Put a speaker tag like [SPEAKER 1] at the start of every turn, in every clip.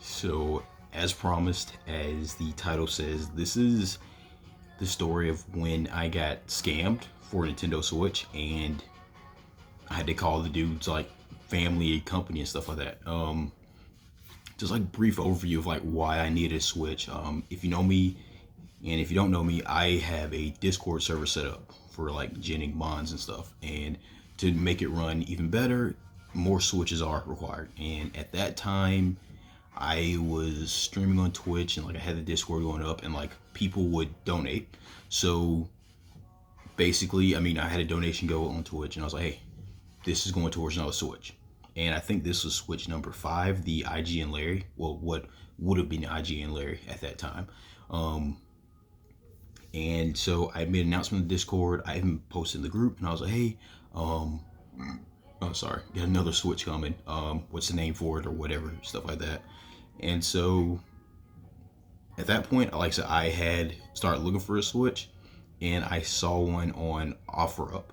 [SPEAKER 1] So, as promised, as the title says, this is the story of when I got scammed for Nintendo Switch, and I had to call the dudes like family, company, and stuff like that. Just like brief overview of like why I needed a Switch. If you know me, and if you don't know me, I have a Discord server set up for like genning bonds and stuff, and to make it run even better, more switches are required. And at that time, I was streaming on Twitch and like I had the Discord going up and like people would donate. So basically, I had a donation go on Twitch and I was like, hey, this is going towards another Switch. And I think this was Switch number 5, the IGN Larry. Well, what would have been IGN Larry at that time. Um, and so I made an announcement in the Discord. I even posted in the group and I was like, hey, um, oh, sorry, got another Switch coming. What's the name for it or whatever, stuff like that. And so at that point, like I said, I had started looking for a Switch, and I saw one on OfferUp,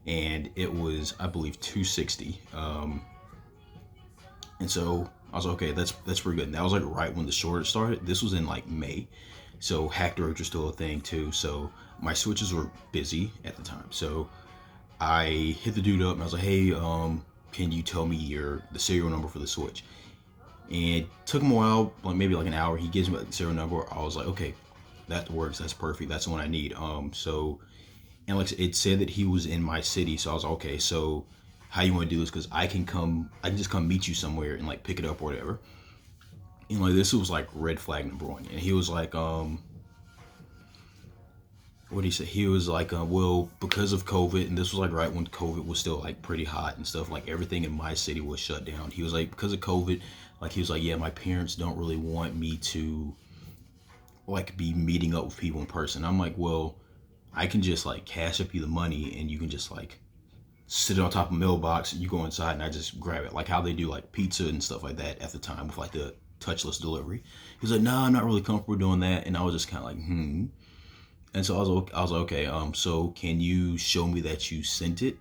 [SPEAKER 1] and it was, I believe, 260. And so I was like, okay, that's pretty good. And that was like right when the shortage started. This was in like May, so hacked roads are still a thing too. So my switches were busy at the time. So I hit the dude up and I was like, hey, can you tell me the serial number for the Switch? And it took him a while, like maybe like an hour. He gives me like the serial number. I was like, okay, that works. That's perfect. That's the one I need. And like it said that he was in my city, so I was like, okay. So how you want to do this? Because I can just come meet you somewhere and like pick it up or whatever. And like this was like red flag number one. And he was like, what did he say? He was like, well, because of COVID, and this was like right when COVID was still like pretty hot and stuff, like everything in my city was shut down. He was like, because of COVID, like he was like, yeah, my parents don't really want me to like be meeting up with people in person. I'm like, well, I can just like cash up you the money and you can just like sit it on top of a mailbox and you go inside and I just grab it, like how they do like pizza and stuff like that at the time with like the touchless delivery. He was like, no, I'm not really comfortable doing that. And I was just kind of like, And so I was like, okay, so can you show me that you sent it,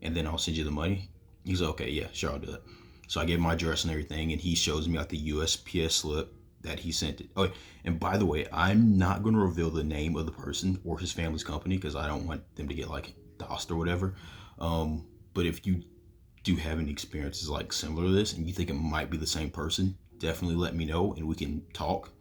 [SPEAKER 1] and then I'll send you the money? He's like, okay, yeah, sure, I'll do that. So I gave him my address and everything, and he shows me like the USPS slip that he sent it. Oh, and by the way, I'm not going to reveal the name of the person or his family's company because I don't want them to get like DOSed or whatever. But if you do have any experiences like similar to this, and you think it might be the same person, definitely let me know and we can talk.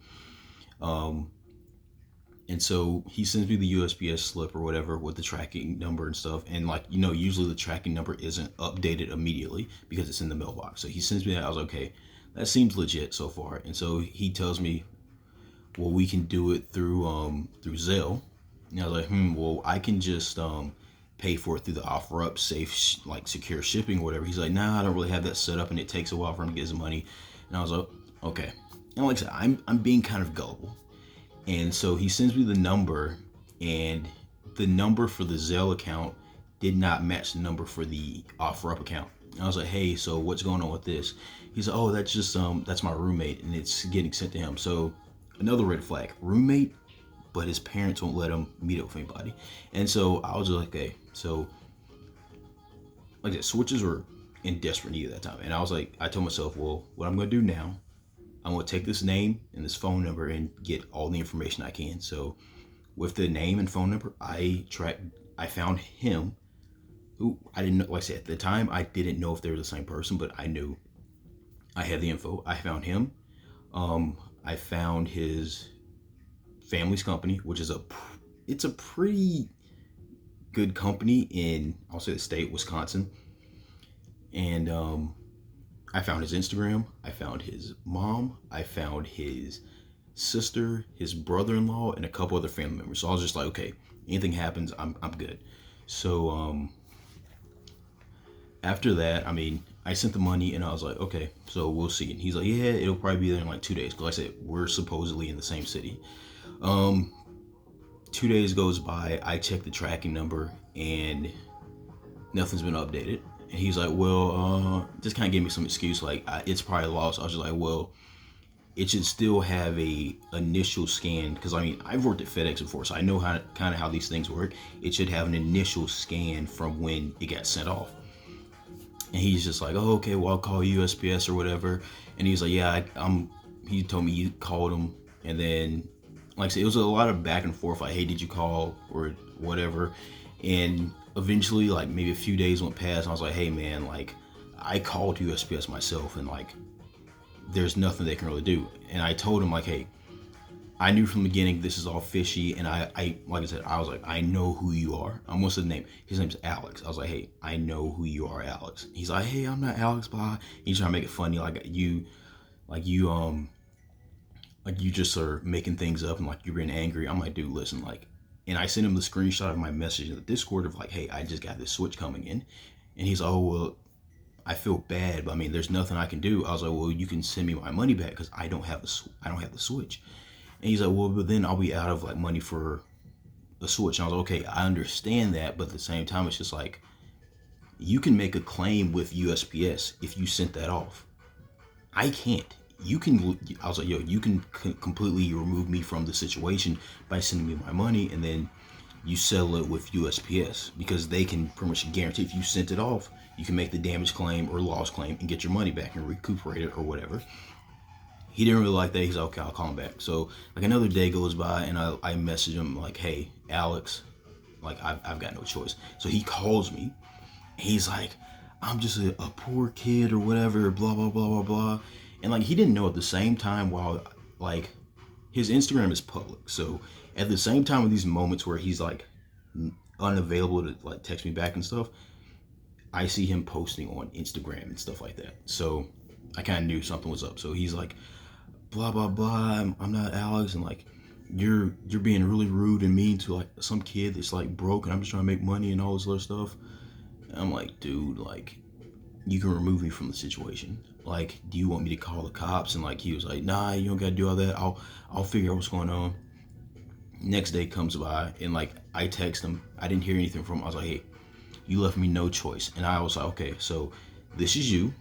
[SPEAKER 1] And so he sends me the USPS slip or whatever with the tracking number and stuff. And like, usually the tracking number isn't updated immediately because it's in the mailbox. So he sends me that. I was like, okay, that seems legit so far. And so he tells me, well, we can do it through Zelle. And I was like, well, I can just pay for it through the OfferUp safe, like secure shipping or whatever. He's like, nah, I don't really have that set up and it takes a while for him to get his money. And I was like, okay. And like I said, I'm being kind of gullible. And so he sends me the number, and the number for the Zelle account did not match the number for the OfferUp account. And I was like, hey, so what's going on with this? He's like, oh, that's just that's my roommate, and it's getting sent to him. So another red flag, roommate, but his parents won't let him meet up with anybody. And so I was just like, okay, so like that, switches were in desperate need at that time. And I was like, I told myself, well, what I'm gonna do now, I'm gonna take this name and this phone number and get all the information I can. So with the name and phone number, I found him, who I didn't know, like I said, at the time, I didn't know if they were the same person, but I knew I had the info. I found him. I found his family's company, which is it's a pretty good company in, I'll say, the state, Wisconsin. And I found his Instagram, I found his mom, I found his sister, his brother-in-law, and a couple other family members. So I was just like, okay, anything happens, I'm good. So after that, I sent the money and I was like, okay, so we'll see. And he's like, yeah, it'll probably be there in like 2 days. Because like I said, we're supposedly in the same city. 2 days goes by, I check the tracking number and nothing's been updated. And he's like, well, just kind of gave me some excuse, like it's probably lost. I was just like, well, it should still have a initial scan, because I've worked at FedEx before, so I know how these things work. It should have an initial scan from when it got sent off. And he's just like, oh, okay, well, I'll call USPS or whatever. And he's like, yeah, I'm he told me you called him, and then like I said, it was a lot of back and forth, like, hey, did you call or whatever. And eventually, like maybe a few days went past, and I was like, hey man, like I called USPS myself, and like there's nothing they can really do. And I told him like, hey, I knew from the beginning this is all fishy, and I like I said, I was like, I know who you are. I almost said the name. His name's Alex. I was like, hey, I know who you are, Alex. He's like, hey, I'm not Alex, blah. He's trying to make it funny, like you like you just are making things up and like you're being angry. I'm like, dude, listen, like, and I sent him the screenshot of my message in the Discord of like, hey, I just got this switch coming in, and he's like, oh well, I feel bad, but I mean, there's nothing I can do. I was like, well, you can send me my money back because I don't have the switch. And he's like, well, but then I'll be out of like money for the switch. And I was like, okay, I understand that, but at the same time, it's just like you can make a claim with USPS if you sent that off. I can't. You can. I was like, yo, you can completely remove me from the situation by sending me my money, and then you settle it with USPS because they can pretty much guarantee if you sent it off, you can make the damage claim or loss claim and get your money back and recuperate it or whatever. He didn't really like that. He's like, okay, I'll call him back. So like another day goes by, and I message him like, hey, Alex, like I've got no choice. So he calls me. He's like, I'm just a poor kid or whatever, blah blah blah blah blah. And like he didn't know at the same time, while like his Instagram is public, so at the same time of these moments where he's like unavailable to like text me back and stuff, I see him posting on Instagram and stuff like that. So I kind of knew something was up. So he's like, blah blah blah, I'm not Alex, and like you're being really rude and mean to like some kid that's like broke, and I'm just trying to make money and all this other stuff. And I'm like, dude, like you can remove me from the situation. Like, do you want me to call the cops? And like he was like, nah, you don't gotta do all that. I'll figure out what's going on. Next day comes by, and like I text him. I didn't hear anything from him. I was like, hey, you left me no choice. And I was like, okay, so this is you.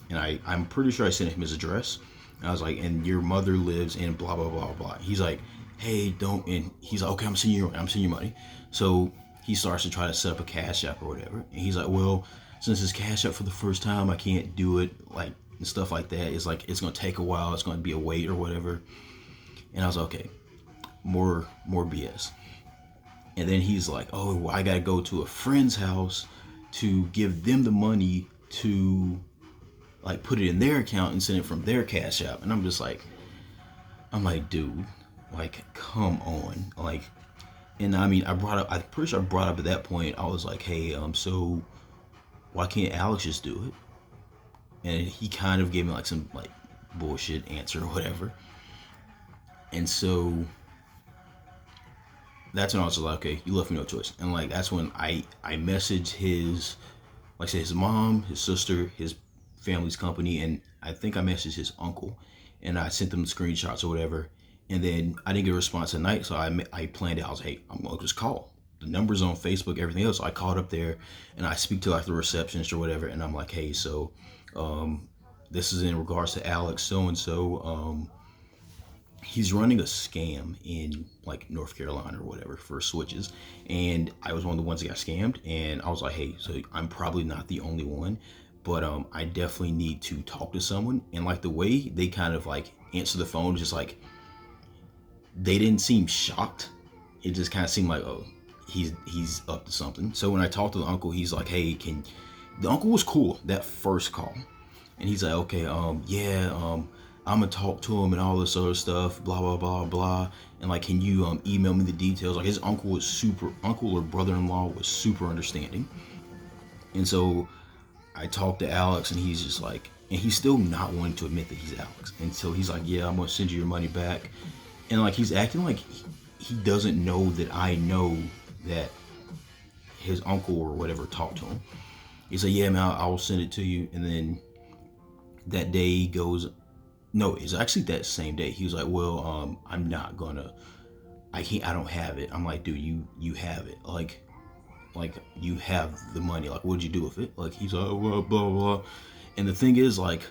[SPEAKER 1] And I'm pretty sure I sent him his address. And I was like, and your mother lives in blah blah blah blah. He's like, hey, don't. And he's like, okay, I'm sending you money. So he starts to try to set up a Cash App or whatever. And he's like, well, since it's Cash App for the first time, I can't do it, like, and stuff like that. It's like it's gonna take a while. It's gonna be a wait or whatever. And I was like, okay, more BS. And then he's like, oh, well, I gotta go to a friend's house to give them the money to like put it in their account and send it from their Cash App. And I'm like, dude, like, come on, like. And I mean, I'm pretty sure I brought up at that point, I was like, hey, so why can't Alex just do it? And he kind of gave me like some like bullshit answer or whatever. And so that's when I was like, okay, you left me no choice. And like that's when I messaged his, like I said, his mom, his sister, his family's company, and I think I messaged his uncle, and I sent them the screenshots or whatever. And then I didn't get a response at night, so I planned it. I was like, hey, I'm gonna just call. The number's on Facebook, everything else. So I called up there, and I speak to like the receptionist or whatever, and I'm like, hey, so this is in regards to Alex so and so. He's running a scam in like North Carolina or whatever for switches, and I was one of the ones that got scammed. And I was like, hey, so I'm probably not the only one, but I definitely need to talk to someone. And like the way they kind of like answer the phone, just like they didn't seem shocked. It just kind of seemed like, oh, he's up to something. So when I talked to the uncle, he's like, hey, the uncle was cool that first call, and he's like, okay, yeah, I'm gonna talk to him and all this other stuff, blah blah blah blah, and like, can you email me the details? Like his uncle or brother-in-law was super understanding. And so I talked to Alex, and he's just like, and he's still not wanting to admit that he's Alex. And so he's like, yeah, I'm gonna send you your money back. And like he's acting like he doesn't know that I know that his uncle or whatever talked to him. He's like, yeah, man, I'll send it to you. And then that day goes, no, it's actually that same day. He was like, well, I'm not gonna, I don't have it. I'm like, dude, you have it. Like you have the money. Like, what'd you do with it? Like, he's like, oh, blah, blah, blah. And the thing is, like,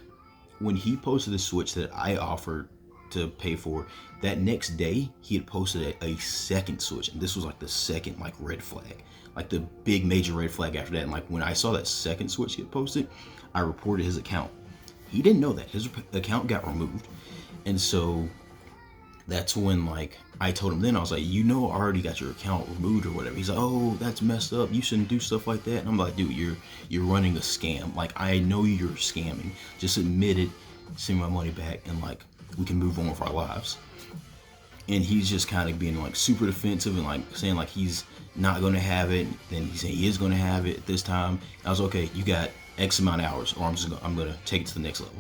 [SPEAKER 1] when he posted the switch that I offered to pay for, that next day he had posted a second switch, and this was like the second like red flag, like the big major red flag after that. And like when I saw that second switch he had posted, I reported his account. He didn't know that his account got removed. And so that's when like I told him then I was like, I already got your account removed or whatever. He's like, oh, that's messed up. You shouldn't do stuff like that. And I'm like, dude, you're running a scam. Like I know you're scamming. Just admit it, send my money back, and like we can move on with our lives. And he's just kind of being like super defensive and like saying like he's not going to have it. Then he's saying he is going to have it this time. I was okay. You got X amount of hours, or I'm gonna take it to the next level.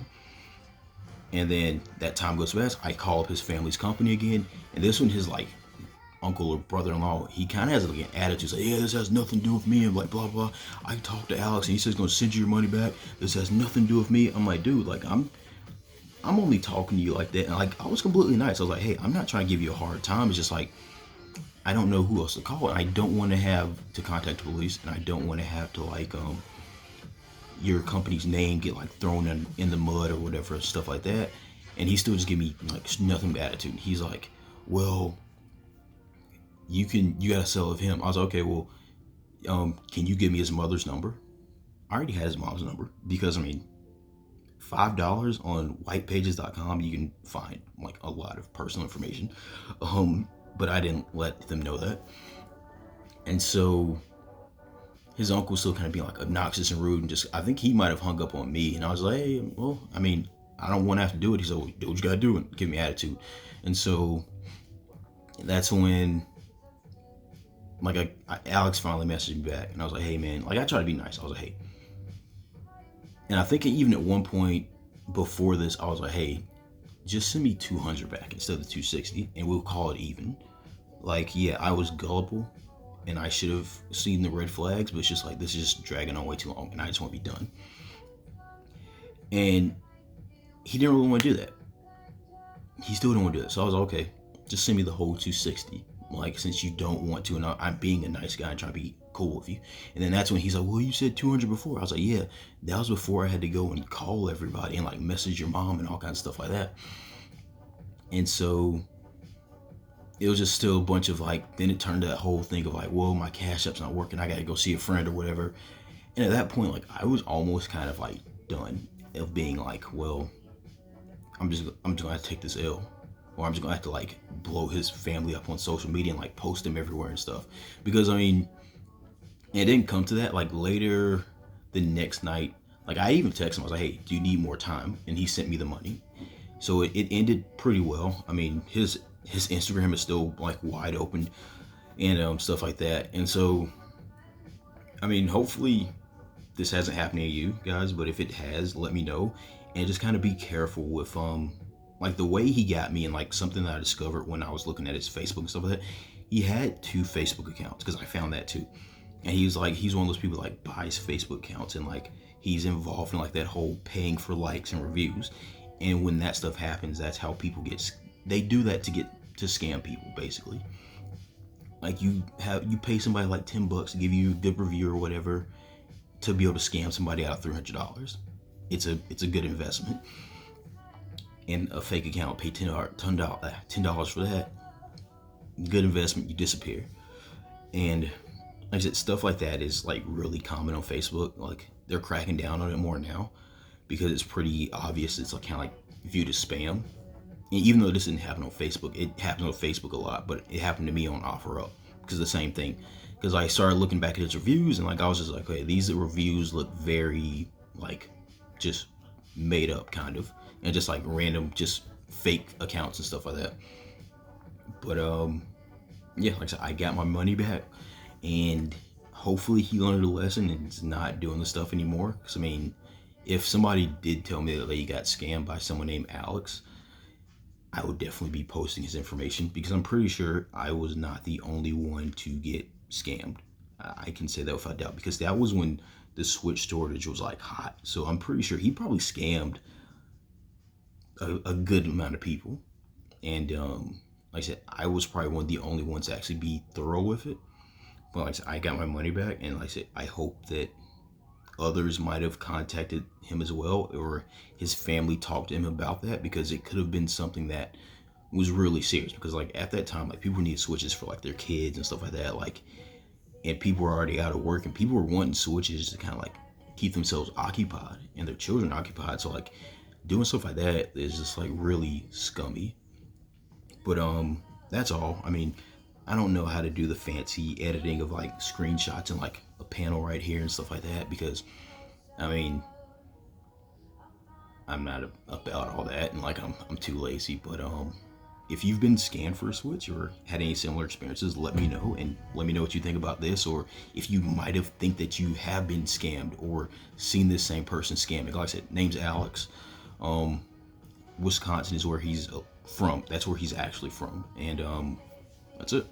[SPEAKER 1] And then that time goes fast. I call up his family's company again, and this one his like uncle or brother-in-law, he kind of has like an attitude, like, yeah, this has nothing to do with me, and like blah blah. I talked to Alex, and he says he's gonna send you your money back. This has nothing to do with me. I'm like, dude, like I'm only talking to you like that, and like I was completely nice. I was like, hey, I'm not trying to give you a hard time. It's just like I don't know who else to call, and I don't want to have to contact the police, and I don't want to have to like your company's name get like thrown in the mud or whatever, stuff like that. And he still just give me like nothing but attitude. He's like, well, you gotta sell of him. I was like, okay, well, can you give me his mother's number? I already had his mom's number because I mean, $5 on whitepages.com you can find like a lot of personal information. But I didn't let them know that. And so his uncle still kind of being like obnoxious and rude, and just I think he might have hung up on me. And I was like, hey, well, I mean, I don't want to have to do it. He's like, well, do what you gotta do and give me attitude. And so that's when like Alex finally messaged me back, and I was like, hey man, like I try to be nice. I was like, hey, and I think even at one point before this, I was like, hey, just send me 200 back instead of the 260, and we'll call it even. Like, yeah, I was gullible, and I should have seen the red flags, but it's just like this is just dragging on way too long, and I just want to be done. And he didn't really want to do that. He still didn't want to do that. So I was like, okay, just send me the whole 260. Like, since you don't want to, and I'm being a nice guy and trying to be cool with you. And then that's when he's like, well, you said 200 before. I was like, yeah, that was before I had to go and call everybody and like message your mom and all kinds of stuff like that. And so it was just still a bunch of like, then it turned to that whole thing of like, whoa, my Cash App's not working. I got to go see a friend or whatever. And at that point, like, I was almost kind of like done of being like, well, I'm just gonna have to take this L, or I'm just gonna have to like blow his family up on social media and like post him everywhere and stuff. Because I mean, it didn't come to that. Like later the next night, like I even texted him. I was like, hey, do you need more time? And he sent me the money. So it ended pretty well. I mean, his Instagram is still like wide open and stuff like that. And so, I mean, hopefully this hasn't happened to you guys, but if it has, let me know. And just kind of be careful with like the way he got me, and like something that I discovered when I was looking at his Facebook and stuff like that. He had 2 Facebook accounts, because I found that too. And he's one of those people that like buys Facebook accounts, and like he's involved in like that whole paying for likes and reviews. And when that stuff happens, that's how people they do that to scam people, basically. Like you pay somebody like $10 to give you a good review or whatever, to be able to scam somebody out of $300. It's a good investment. And a fake account, pay $10 for that. Good investment, you disappear. And like I said, stuff like that is like really common on Facebook. Like they're cracking down on it more now, because it's pretty obvious. It's like kind of like viewed as spam. And even though this didn't happen on Facebook, it happens on Facebook a lot, but it happened to me on OfferUp, because the same thing. Because I started looking back at his reviews, and like I was just like, okay, these reviews look very like just made up kind of, and just like random, just fake accounts and stuff like that. But yeah, like I said, I got my money back, and hopefully he learned a lesson and is not doing the stuff anymore. Because I mean, if somebody did tell me that they got scammed by someone named Alex, I would definitely be posting his information, because I'm pretty sure I was not the only one to get scammed. I can say that without doubt, because that was when the Switch shortage was like hot. So I'm pretty sure he probably scammed a good amount of people. And like I said, I was probably one of the only ones to actually be thorough with it. But like I said, I got my money back, and like I said, I hope that others might have contacted him as well, or his family talked to him about that, because it could have been something that was really serious. Because like at that time, like people need Switches for like their kids and stuff like that. Like, and people were already out of work, and people were wanting Switches to kind of like keep themselves occupied and their children occupied. So like, Doing stuff like that is just like really scummy. But that's all. I mean, I don't know how to do the fancy editing of like screenshots and like a panel right here and stuff like that because I mean, I'm not about all that, and like I'm too lazy. But if you've been scanned for a Switch or had any similar experiences, let me know and let me know what you think about this, or if you might have think that you have been scammed or seen this same person scammed. Like I said, name's Alex. Wisconsin is where he's from. That's where he's actually from, and that's it.